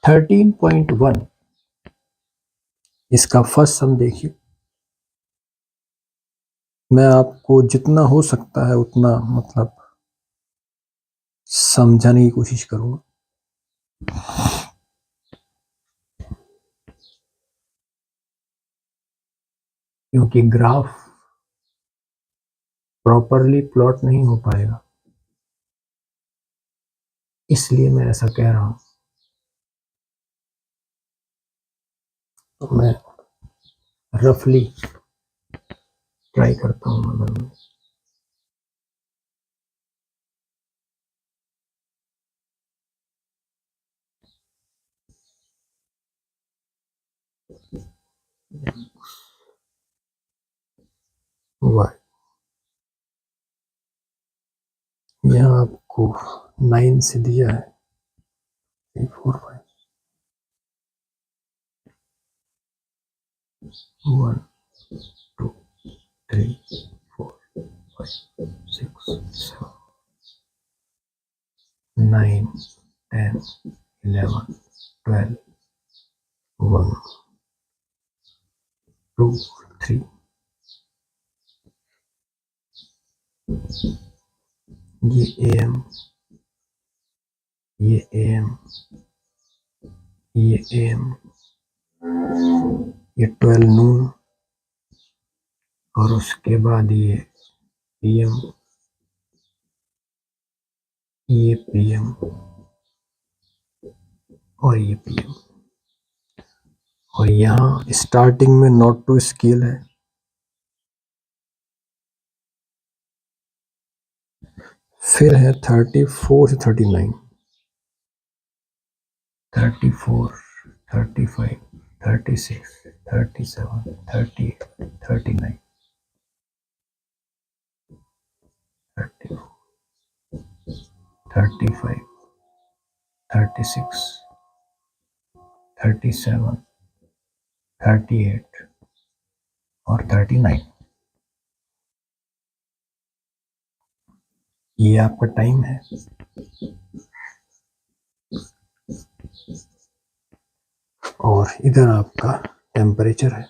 13.1 इसका फर्स्ट सम देखिए। मैं आपको जितना हो सकता है उतना मतलब समझाने की कोशिश करूंगा। क्योंकि ग्राफ प्रॉपरली प्लॉट नहीं हो पाएगा, इसलिए मैं ऐसा कह रहा हूं। तो मैं रफली ट्राई करता हूं मन में। वाई यहाँ आपको 9 से दिया है 3 4 5 1 2 3 4 5 6 7 9 10 11 12 1 2 3 ये AM, ये AM, ये AM, ये 12 नून और उसके बाद ये PM, ये PM और ये PM। और यहाँ स्टार्टिंग में नॉट टू स्केल है, फिर है 34 से 39, 34, 35, 36, 37, 38, 39, 34, 35, 36, 37, 38 और 39। ये आपका टाइम है। और इधर आपका टेम्परेचर है।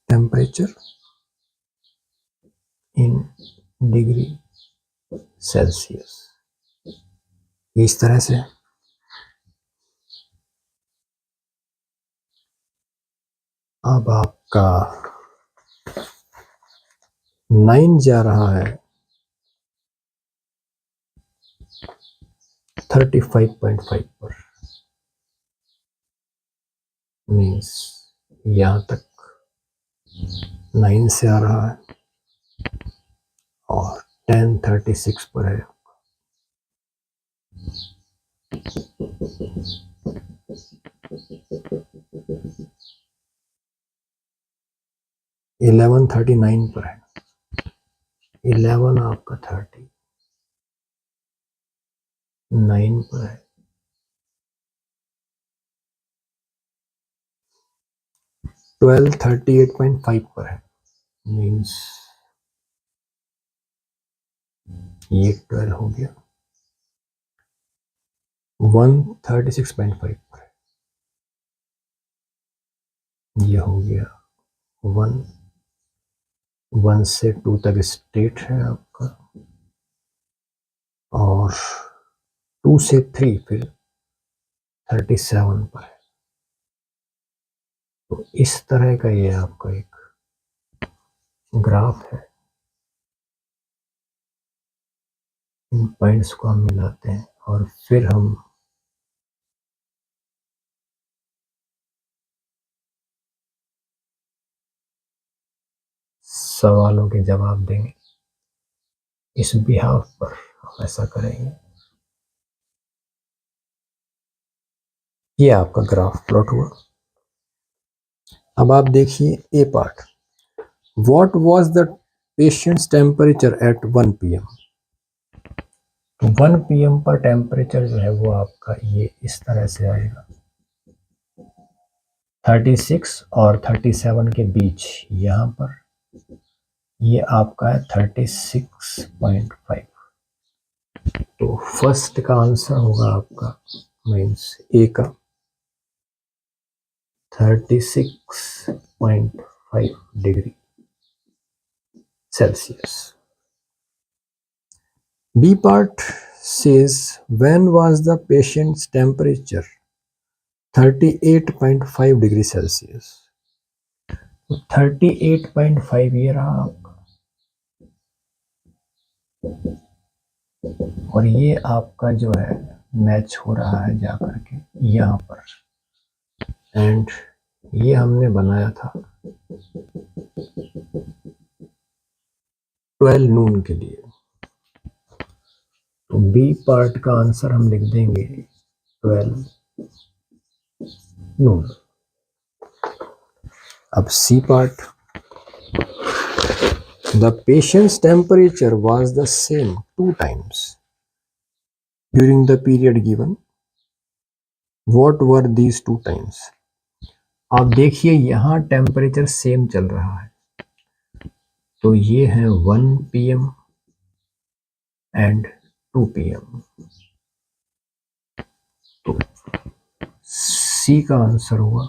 टेम्परेचर इन डिग्री सेल्सियस इस तरह से। अब आपका 9 जा रहा है 35.5 पर, मीन्स यहाँ तक 9 से आ रहा है और 10:36 पर है। 11:39 पर है। 11 आपका 30 9 पर है। 12:38.5 पर है, मीन्स ये 12 हो गया। 1:36.5 पर है, ये हो गया 1 से 2 तक स्ट्रेट है आपका, और 2 से 3 फिर 37 पर है। तो इस तरह का ये आपका एक ग्राफ है। इन पॉइंट्स को हम मिलाते हैं और फिर हम सवालों के जवाब देंगे। इस बिहाफ पर हम ऐसा करेंगे। ये आपका ग्राफ प्लॉट हुआ। अब आप देखिए A part. What was the patient's temperature at 1 PM। तो 1 PM पर टेम्परेचर जो है वो आपका ये इस तरह से आएगा। 36 और 37 के बीच यहाँ पर ये आपका है 36.5। तो फर्स्ट का आंसर होगा आपका मीन्स ए का 36.5 degree Celsius. B part says when was the patient's temperature 38.5 degree Celsius. 38.5 ये रहा आपका, और ये आपका जो है मैच हो रहा है जाकर के यहाँ पर, एंड ये हमने बनाया था 12 नून के लिए। तो बी पार्ट का आंसर हम लिख देंगे 12 नून। अब C part, the patient's temperature was the same 2 times during the period given. What were these 2 times? आप देखिए यहाँ टेम्परेचर सेम चल रहा है, तो ये है 1 PM एंड 2 PM। तो सी का आंसर हुआ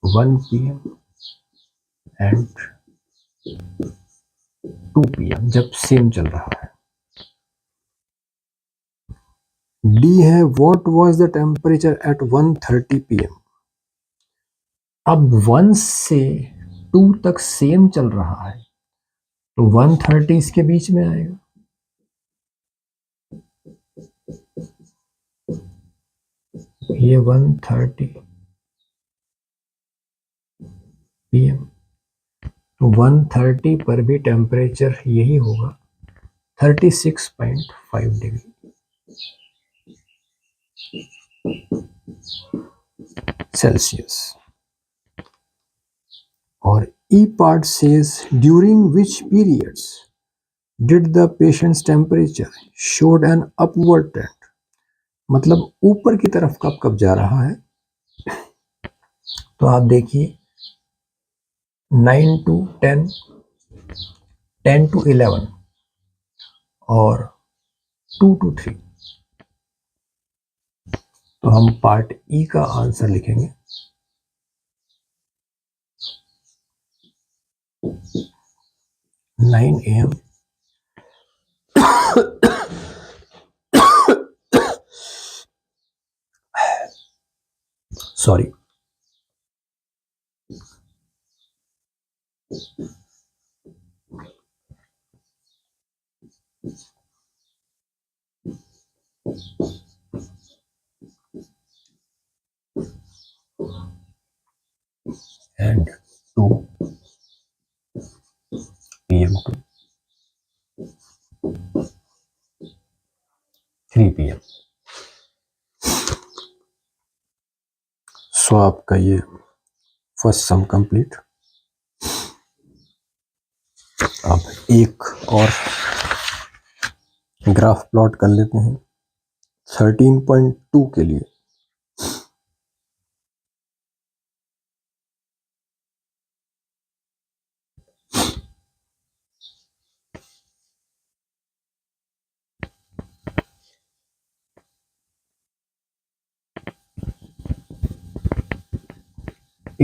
1 PM एंड 2 PM जब सेम चल रहा है। डी है what was the temperature at 1:30 PM। अब 1 से 2 तक सेम चल रहा है, तो 1:30 इसके बीच में आएगा। ये 1:30 PM, तो 1:30 पर भी टेम्परेचर यही होगा 36.5 डिग्री सेल्सियस। और E part says during which periods did the patient's temperature showed an upward trend. मतलब ऊपर की तरफ कब कब जा रहा है, तो आप देखिए 9 to 10, 10 to 11 और 2 to 3। तो हम पार्ट ई का आंसर लिखेंगे 9 AM sorry and 2 PM to 3 PM। सो आपका ये फर्स्ट सम कंप्लीट। अब एक और ग्राफ प्लॉट कर लेते हैं 13.2 के लिए।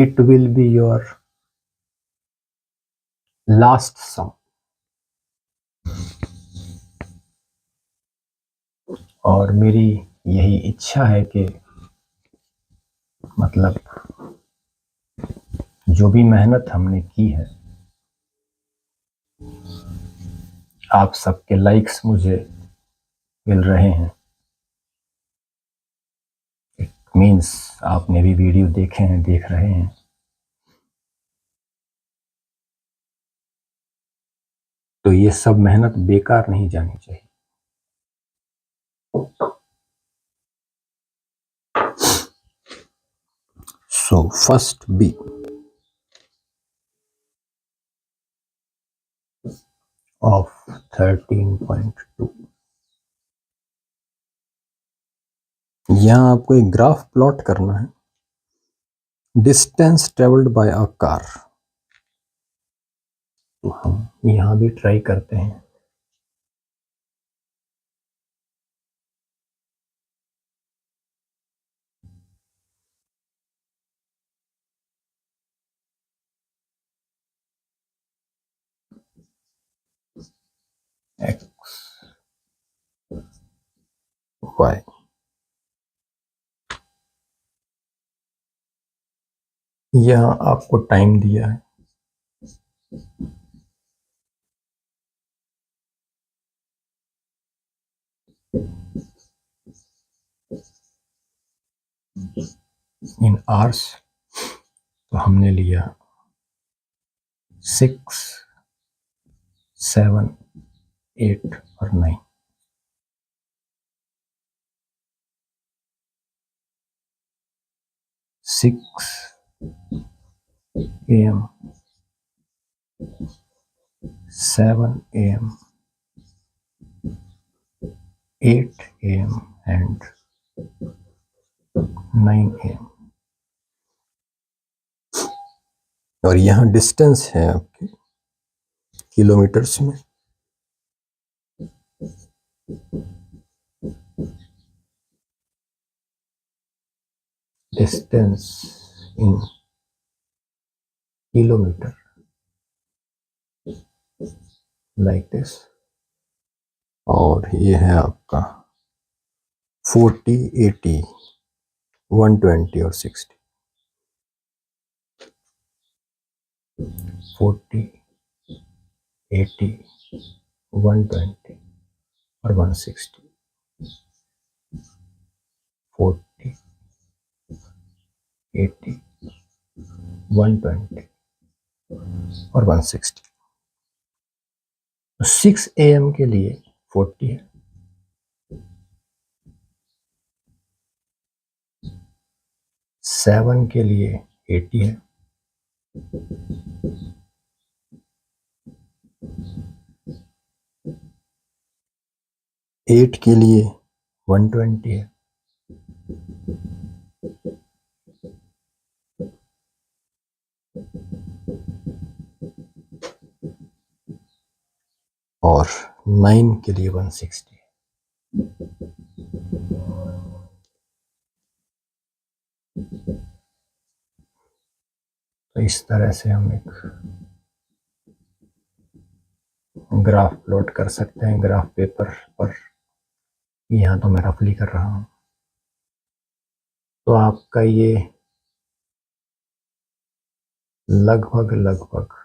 It will be your last sum। और मेरी यही इच्छा है कि मतलब जो भी मेहनत हमने की है, आप सबके लाइक्स मुझे मिल रहे हैं, इट मीन्स आपने भी वीडियो देखे हैं, देख रहे हैं। तो ये सब मेहनत बेकार नहीं जानी चाहिए। सो फर्स्ट बी of 13.2 यहाँ आपको एक ग्राफ प्लॉट करना है, distance travelled by a car. तो हम यहाँ भी ट्राई करते हैं। एक्स वाई, यहाँ आपको टाइम दिया है, इन आवर्स। तो हमने लिया 6, 7, 8 और 9। 6 AM, 7 AM, 8 AM and 9 AM। और यहाँ डिस्टेंस है आपके किलोमीटर्स में। Distance in kilometre like this. और ये है आपका 40, 80, 120 और 60। 40, 80, 120 और 160। 40, 80, 120 और 160। 6 AM के लिए 40 है, 7 के लिए 80 है, 8 के लिए 120 है, और 9 के लिए 160 है। तो इस तरह से हम एक ग्राफ प्लॉट कर सकते हैं ग्राफ पेपर पर। यहाँ तो मैं रफली कर रहा हूँ। तो आपका ये लगभग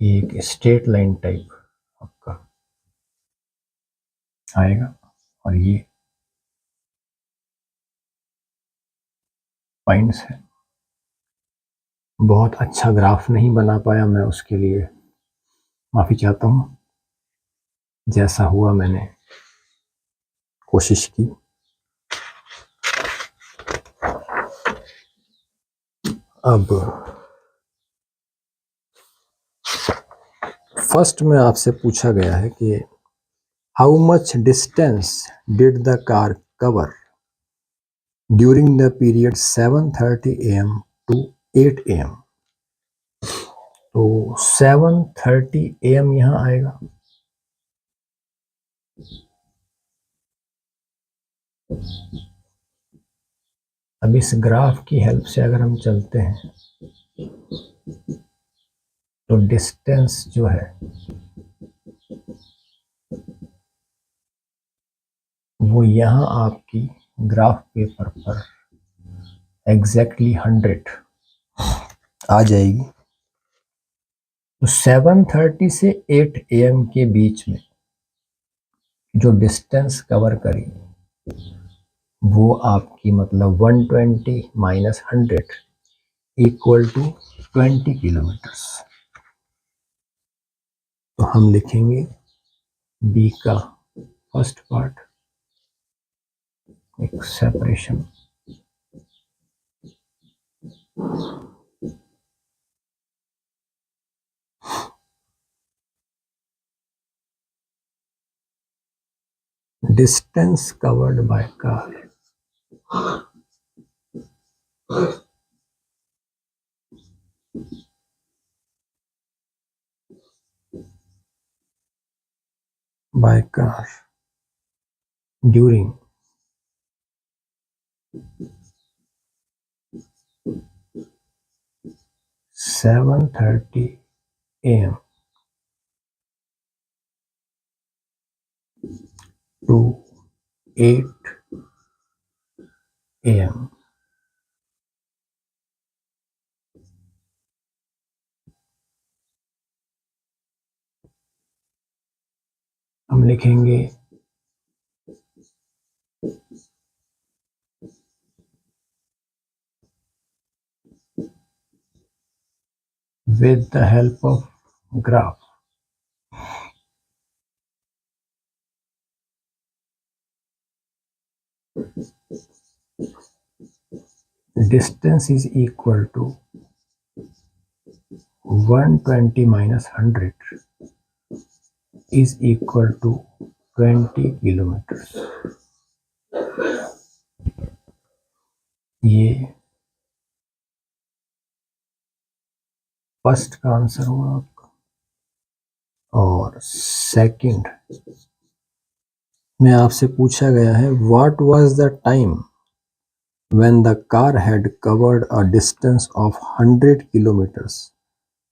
एक स्ट्रेट लाइन टाइप आपका आएगा। और ये पॉइंट्स है। बहुत अच्छा ग्राफ नहीं बना पाया मैं, उसके लिए माफ़ी चाहता हूँ। जैसा हुआ मैंने कोशिश की। अब फर्स्ट में आपसे पूछा गया है कि how much distance did the car cover during the period 7:30 AM to 8 AM। तो 7:30 AM यहाँ आएगा। अब इस ग्राफ की हेल्प से अगर हम चलते हैं तो डिस्टेंस जो है वो यहाँ आपकी ग्राफ पेपर पर एग्जैक्टली 100 आ जाएगी। तो 7:30 से 8 AM के बीच में जो डिस्टेंस कवर करी वो आपकी मतलब 120 माइनस 100 इक्वल टू 20 किलोमीटर्स। तो हम लिखेंगे बी का फर्स्ट पार्ट एक separation Distance covered by car. By car during 7:30 a.m. to 8 a.m. हम लिखेंगे with the help of graph. Distance is equal to 120 minus 100 is equal to 20 kilometres. ये first का answer हुआ आपका. और सेकंड में आपसे पूछा गया है what was the time when the car had covered a distance of 100 kilometers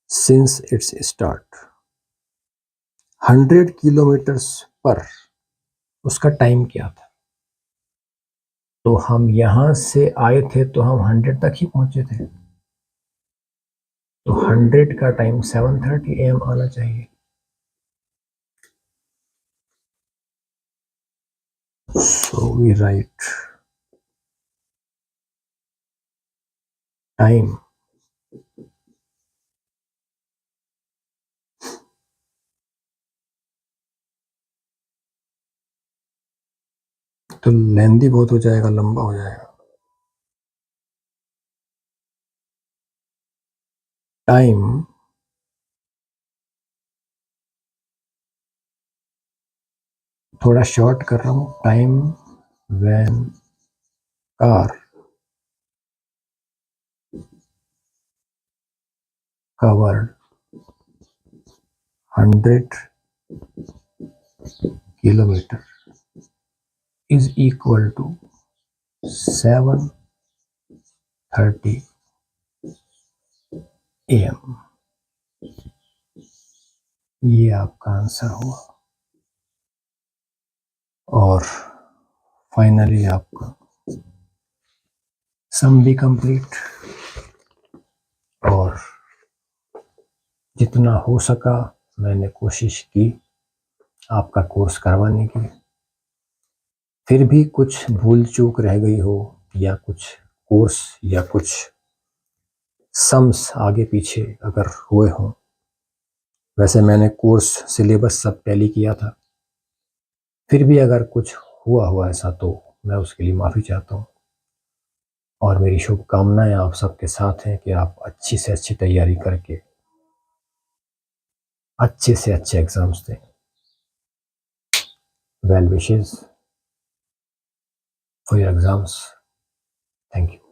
since its start. 100 kilometres पर उसका टाइम क्या था. तो हम यहां से आए थे तो हम 100 तक ही पहुंचे थे, तो 100 का टाइम 7:30 AM आना चाहिए. So we write time तो लेंदी बहुत हो जाएगा, लंबा हो जाएगा. टाइम थोड़ा शॉर्ट कर रहा हूं. Time when car covered 100 kilometer is equal to 7:30 AM. ये आपका आंसर हुआ. और फाइनली आपका सम भी कंप्लीट. और जितना हो सका मैंने कोशिश की आपका कोर्स करवाने की. फिर भी कुछ भूल चूक रह गई हो या कुछ कोर्स या कुछ सम्स आगे पीछे अगर हुए हों, वैसे मैंने कोर्स सिलेबस सब टैली किया था, फिर भी अगर कुछ हुआ हो ऐसा तो मैं उसके लिए माफ़ी चाहता हूँ. और मेरी शुभकामनाएं आप सबके साथ हैं कि आप अच्छी से अच्छी तैयारी करके अच्छे से अच्छे एग्जाम्स दें. Well wishes for your exams. Thank you.